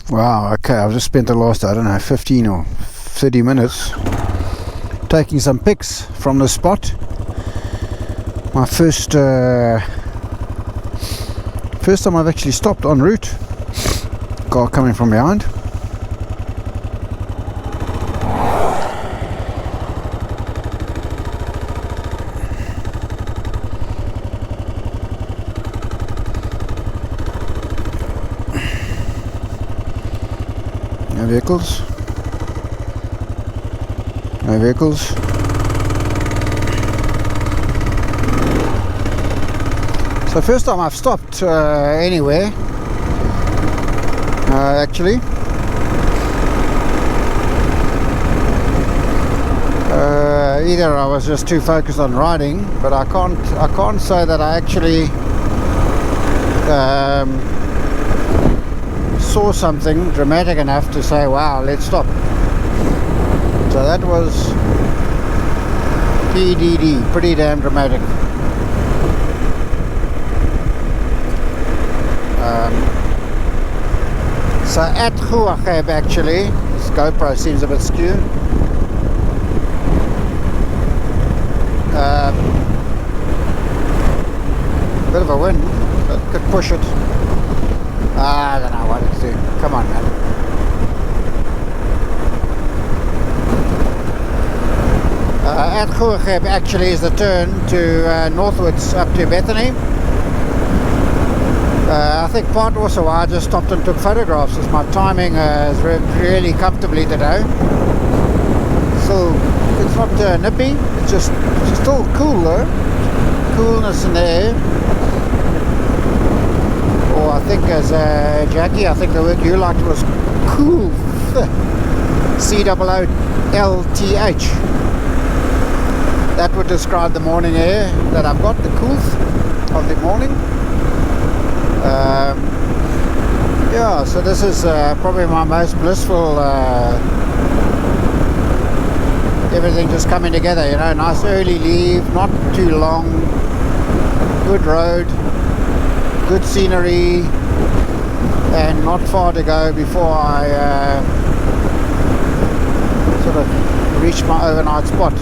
Wow, okay, I've just spent the last, I don't know, 15 or 30 minutes taking some pics from the spot. My first time I've actually stopped en route. Car coming from behind. No vehicles. No vehicles. So first time I've stopped anywhere. Actually. Either I was just too focused on riding, but I can't say that I actually saw something dramatic enough to say, wow, let's stop. So that was PDD, pretty damn dramatic. So at Guageb actually, this GoPro seems a bit skewed. Bit of a wind, but could push it. I don't know what it's doing. Come on, man. At Guageb actually is the turn to northwards up to Bethany. I think part also why I just stopped and took photographs is my timing is really comfortably today. So it's not nippy, it's just still cool though. Coolness in the air. Or I think as Jackie, I think the word you liked was coolth. C-O-O-L-T-H. That would describe the morning air that I've got, the coolth of the morning. Yeah, so this is probably my most blissful, everything just coming together, you know, nice early leave, not too long, good road, good scenery, and not far to go before I sort of reach my overnight spot.